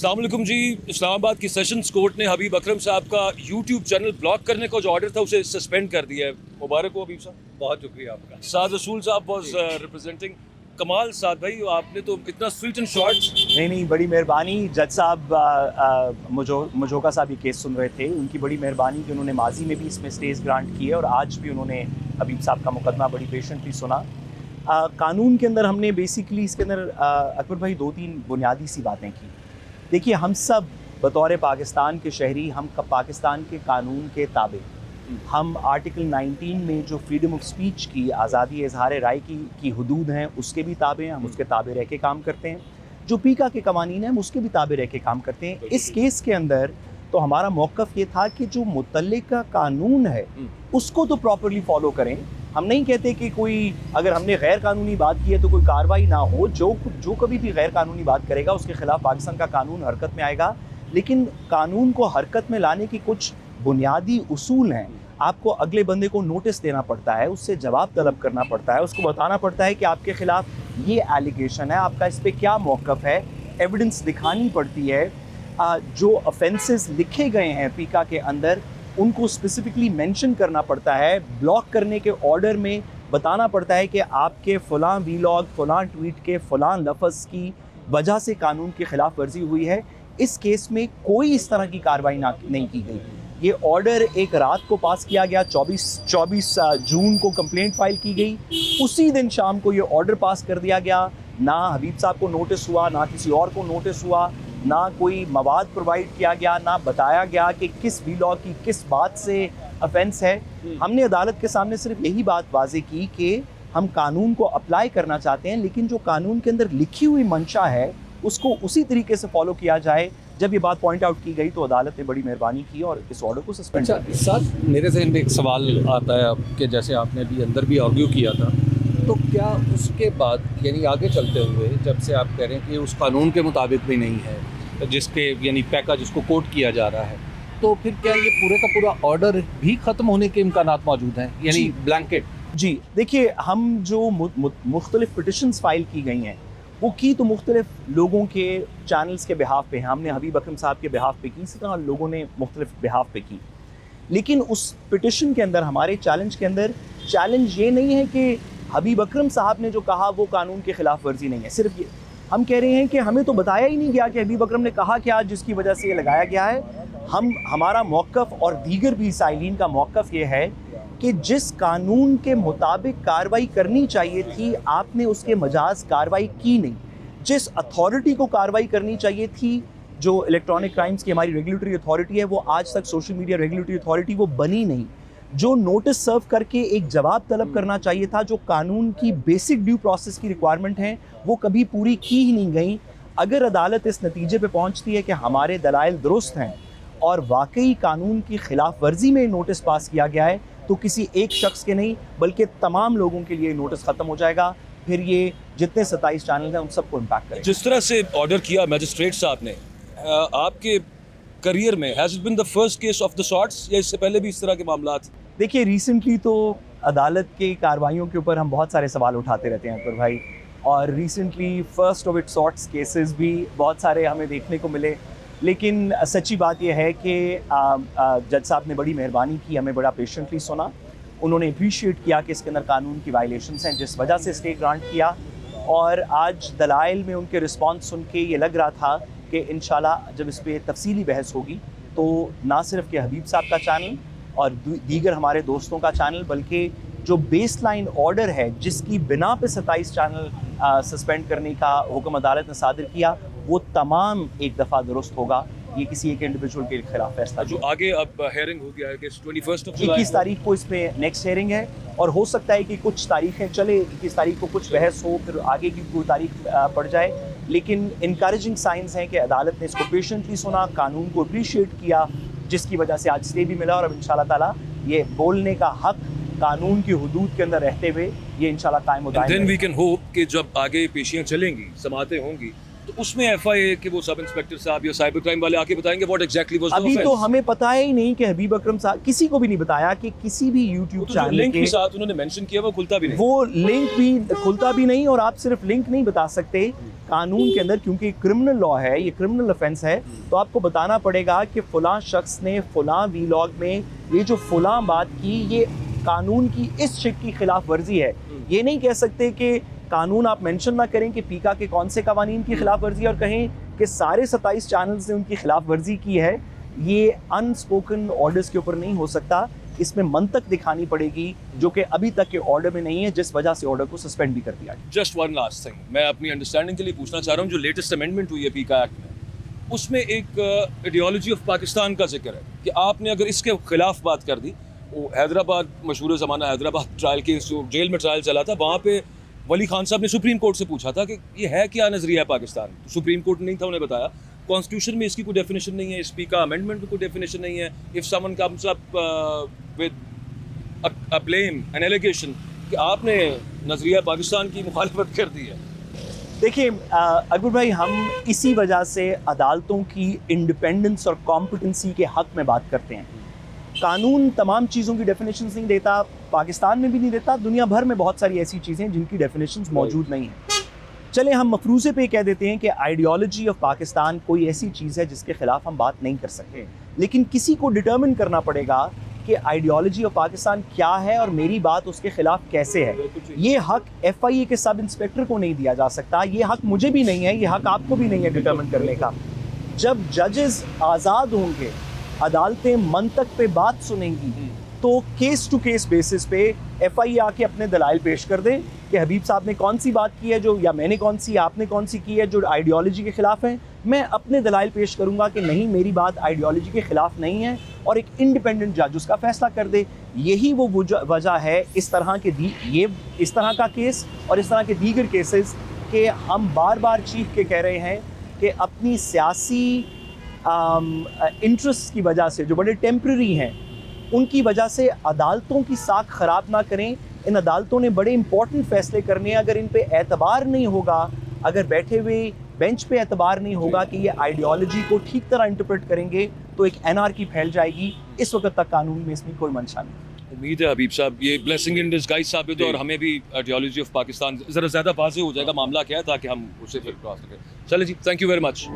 अस्सलाम वालेकुम जी। इस्लामाबाद की सेशंस कोर्ट ने हबीब अकरम साहब का यूट्यूब चैनल ब्लॉक करने का जो ऑर्डर था उसे सस्पेंड कर दिया है। मुबारक हो हबीब साहब। बहुत शुक्रिया आपका। साद रसूल साहब वाज रिप्रेजेंटिंग। कमाल साद भाई, आपने तो इतना स्वीट एंड शॉर्ट। नहीं, बड़ी मेहरबानी। जज साहब मजोका साहब ये केस सुन रहे थे, उनकी बड़ी मेहरबानी कि उन्होंने माजी में भी इसमें स्टेज ग्रांट की है और आज भी उन्होंने हबीब साहब का मुकदमा बड़ी पेशेंटली सुना। कानून के अंदर हमने बेसिकली इसके अंदर अकबर भाई 2-3 बुनियादी सी बातें की। देखिए, हम सब बतौर पाकिस्तान के शहरी, हम पाकिस्तान के कानून के ताबे, हम आर्टिकल 19 में जो फ्रीडम ऑफ स्पीच की आज़ादी इजहार राय की हदूद हैं उसके भी ताबे हैं, हम उसके ताबे रह के काम करते हैं। जो पीका के कवानीन हैं हम उसके भी ताबे रह के काम करते हैं। इस केस के अंदर तो हमारा मौक़िफ़ ये था कि जो मुतल्लिका कानून है उसको तो प्रॉपरली फॉलो करें। हम नहीं कहते कि कोई अगर हमने गैर कानूनी बात की है तो कोई कार्रवाई ना हो। जो कभी भी गैर कानूनी बात करेगा उसके खिलाफ पाकिस्तान का कानून हरकत में आएगा, लेकिन कानून को हरकत में लाने की कुछ बुनियादी उसूल हैं। आपको अगले बंदे को नोटिस देना पड़ता है, उससे जवाब तलब करना पड़ता है, उसको बताना पड़ता है कि आपके खिलाफ ये एलिगेशन है, आपका इस पर क्या मौक़िफ़ है, एविडेंस दिखानी पड़ती है। जो ऑफेंसेस लिखे गए हैं पीका के अंदर उनको स्पेसिफिकली मेंशन करना पड़ता है। ब्लॉक करने के ऑर्डर में बताना पड़ता है कि आपके फ़लाँ वीलॉग, फ़लाँ ट्वीट के फ़लाँ लफ्ज़ की वजह से कानून की खिलाफ वर्जी हुई है। इस केस में कोई इस तरह की कार्रवाई नहीं की गई। ये ऑर्डर एक रात को पास किया गया, 24 जून को कंप्लेंट फाइल की गई, उसी दिन शाम को ये ऑर्डर पास कर दिया गया। ना हबीब साहब को नोटिस हुआ, ना किसी और को नोटिस हुआ, ना कोई मवाद प्रोवाइड किया गया, ना बताया गया कि किस वीलॉग की किस बात से ऑफेंस है। हमने अदालत के सामने सिर्फ यही बात वाजे की कि हम कानून को अप्लाई करना चाहते हैं, लेकिन जो कानून के अंदर लिखी हुई मंशा है उसको उसी तरीके से फॉलो किया जाए। जब ये बात पॉइंट आउट की गई तो अदालत ने बड़ी मेहरबानी की और इस ऑर्डर को सस्पेंड कर दिया। सर, मेरे जहन में एक सवाल आता है कि जैसे आपने भी अंदर भी आर्ग्यू किया था, तो क्या उसके बाद यानी आगे चलते हुए जब से आप कह रहे हैं कि उस कानून के मुताबिक भी नहीं है जिसके यानी पैका जिसको कोट किया जा रहा है, तो फिर क्या ये पूरे का पूरा ऑर्डर भी ख़त्म होने के इम्कानात मौजूद हैं, यानी ब्लैंकेट? जी देखिए, हम जो मुख्तलिफ पिटिशंस फाइल की गई हैं वो की तो मुख्तलिफ लोगों के चैनल्स के बिहाफ पे हैं। हमने हबीब अकरम साहब के बिहाफ पे की, इसी तरह लोगों ने मुख्तलिफ बिहाफ पे की। लेकिन उस पिटिशन के अंदर, हमारे चैलेंज के अंदर, चैलेंज ये नहीं है कि हबीब अकरम साहब ने जो कहा वो कानून के खिलाफ वर्जी नहीं है। सिर्फ ये हम कह रहे हैं कि हमें तो बताया ही नहीं गया कि हबीब अकरम ने कहा क्या जिसकी वजह से ये लगाया गया है। हमारा मौक़िफ़ और दीगर भी साइलिन का मौक़िफ़ ये है कि जिस कानून के मुताबिक कार्रवाई करनी चाहिए थी आपने उसके मजाज कार्रवाई की नहीं। जिस अथॉरिटी को कार्रवाई करनी चाहिए थी, जो इलेक्ट्रॉनिक क्राइम्स की हमारी रेगुलेटरी अथॉरिटी है, वो आज तक सोशल मीडिया रेगुलेटरी अथॉरिटी वो बनी नहीं। जो नोटिस सर्व करके एक जवाब तलब करना चाहिए था, जो कानून की बेसिक ड्यू प्रोसेस की रिक्वायरमेंट है, वो कभी पूरी की ही नहीं गई। अगर अदालत इस नतीजे पे पहुंचती है कि हमारे दलाइल दुरुस्त हैं और वाकई कानून की खिलाफ वर्जी में नोटिस पास किया गया है, तो किसी एक शख्स के नहीं बल्कि तमाम लोगों के लिए नोटिस ख़त्म हो जाएगा। फिर ये जितने 27 चैनल हैं उन सबको इम्पैक्ट करेगा। जिस तरह से ऑर्डर किया मैजिस्ट्रेट साहब ने, आपके करियर में has it been the first case of the sorts या इससे पहले भी इस तरह के मामलात? देखिए, रिसेंटली तो अदालत की कार्रवाइयों के ऊपर हम बहुत सारे सवाल उठाते रहते हैं अकबर भाई, और recently first of it sorts cases भी बहुत सारे हमें देखने को मिले। लेकिन सच्ची बात यह है कि जज साहब ने बड़ी मेहरबानी की, हमें बड़ा पेशेंटली सुना। उन्होंने अप्रिशिएट किया कि इसके अंदर कानून की वायलेशंस हैं जिस वजह से स्टे ग्रांट किया, और आज दलाइल में उनके रिस्पांस सुन के ये लग रहा था कि इंशाल्लाह जब इस पर तफसीली बहस होगी तो ना सिर्फ कि हबीब साहब का चैनल और दीगर हमारे दोस्तों का चैनल, बल्कि जो बेस लाइन ऑर्डर है जिसकी बिना पे 27 चैनल सस्पेंड करने का हुक्म अदालत ने सादिर किया, वो तमाम एक दफ़ा दुरुस्त होगा। ये किसी एक इंडिविजुअल के खिलाफ फैसला जो आगे अब हेयरिंग हो गया है कि 21 तारीख को इस पर नेक्स्ट हेयरिंग है, और हो सकता है कि कुछ तारीखें चले, 21 तारीख को कुछ बहस हो, फिर आगे की कोई तारीख पड़ जाए। लेकिन इनकरेजिंग साइंस हैं कि अदालत ने इसको पेशेंटली सुना, कानून को अप्रिशिएट किया, जिसकी वजह से आज स्टे भी मिला, और अब इंशाल्लाह ताला ये बोलने का हक कानून की हुदूद के अंदर रहते हुए ये इंशाल्लाह कायम हो जाएगा। देन वी कैन होप कि जब आगे पेशियां चलेंगी, समातें होंगी, तो उसमें FIA के वो सब इंस्पेक्टर साहब या साइबर क्राइम वाले आके बताएंगे व्हाट एग्जैक्टली वाज द अभी ऑफेंस। तो हमें पता ही नहीं कि हबीब अकरम साहब, किसी को भी नहीं बताया कि किसी भी यूट्यूब तो जो चैनल लिंक के के साथ उन्होंने मेंशन किया वो खुलता भी नहीं। वो लिंक भी खुलता भी नहीं। और आप सिर्फ लिंक नहीं बता सकते, कानून के अंदर क्योंकि क्रिमिनल लॉ है, ये क्रिमिनल ऑफेंस है, तो आपको बताना पड़ेगा कि फलां शख्स ने फलां वीलॉग में ये जो फलां बात की, ये कानून की इस शिट की खिलाफ वर्जी है। ये नहीं कह सकते कि कानून आप मेंशन ना करें कि पीका के कौन से कवानीन की खिलाफ वर्जी है और कहें कि सारे 27 चैनल्स ने उनकी खिलाफ वर्जी की है। ये अनस्पोकन ऑर्डर्स के ऊपर नहीं हो सकता, इसमें मंतक दिखानी पड़ेगी जो कि अभी तक के ऑर्डर में नहीं है, जिस वजह से ऑर्डर को सस्पेंड भी कर दिया गया। जस्ट वन लास्ट थिंग, मैं अपनी अंडरस्टैंडिंग के लिए पूछना चाह रहा हूँ, जो लेटेस्ट अमेंडमेंट हुई है पीका एक्ट में, उसमें एक आइडियोलॉजी ऑफ पाकिस्तान का जिक्र है कि आपने अगर इसके खिलाफ बात कर दी, वो हैदराबाद मशहूर ज़माना हैदराबाद ट्रायल केस जो जेल में ट्रायल चला था, वहाँ पे वली खान साहब ने सुप्रीम कोर्ट से पूछा था कि ये है क्या नज़रिया है पाकिस्तान। तो सुप्रीम कोर्ट नहीं था, उन्हें बताया कॉन्स्टिट्यूशन में इसकी कोई डेफिनेशन नहीं है, स्पीकर अमेंडमेंट में कोई डेफिनेशन नहीं है। If someone comes up with a blame an allegation कि आपने नज़रिया पाकिस्तान की मुखालफत कर दी है। देखिए अकबर भाई, हम इसी वजह से अदालतों की इंडिपेंडेंस और कॉम्पिटेंसी के हक में बात करते हैं। कानून तमाम चीज़ों की डेफिनेशंस नहीं देता, पाकिस्तान में भी नहीं देता, दुनिया भर में बहुत सारी ऐसी चीज़ें जिनकी डेफिनेशंस मौजूद नहीं हैं। चले हम मफरूज़े पे कह देते हैं कि आइडियोलॉजी ऑफ पाकिस्तान कोई ऐसी चीज़ है जिसके ख़िलाफ़ हम बात नहीं कर सकते, लेकिन किसी को डिटर्मिन करना पड़ेगा कि आइडियोलॉजी ऑफ पाकिस्तान क्या है और मेरी बात उसके ख़िलाफ़ कैसे है। ये हक FIA के सब इंस्पेक्टर को नहीं दिया जा सकता, ये हक मुझे भी नहीं है, ये हक आपको भी नहीं है डिटर्मिन करने का। जब जजेस आज़ाद होंगे, अदालतें मंतक पे बात सुनेंगी, तो केस टू केस बेसिस पे FIA आके अपने दलाइल पेश कर दे कि हबीब साहब ने कौन सी बात की है जो, या मैंने कौन सी, आपने कौन सी की है जो आइडियोलॉजी के ख़िलाफ़ है। मैं अपने दलाइल पेश करूंगा कि नहीं, मेरी बात आइडियोलॉजी के ख़िलाफ़ नहीं है, और एक इंडिपेंडेंट जज उसका फैसला कर दे। यही वो वजह है इस तरह का केस और इस तरह के दीगर केसेस के हम बार बार चीख के कह रहे हैं कि अपनी सियासी इंटरेस्ट की वजह से, जो बड़े टेम्प्रेरी हैं, उनकी वजह से अदालतों की साख ख़राब ना करें। इन अदालतों ने बड़े इंपॉर्टेंट फ़ैसले करने हैं, अगर इन पे एतबार नहीं होगा, अगर बैठे हुए बेंच पे एतबार नहीं होगा कि ये आइडियोलॉजी को ठीक तरह इंटरप्रेट करेंगे, तो एक एनार्की फैल जाएगी। इस वक्त तक कानून में इसमें कोई मंशा नहीं। उम्मीद है हबीब साहब ये ब्लेसिंग इन डिस्गाइज साबित हो और हमें भी आइडियोलॉजी ऑफ पाकिस्तान ज़रा ज़्यादा वाज़ेह हो जाएगा मामला क्या है, ताकि हम उसे फिर क्रॉस करें। चलिए जी, थैंक यू वेरी मच।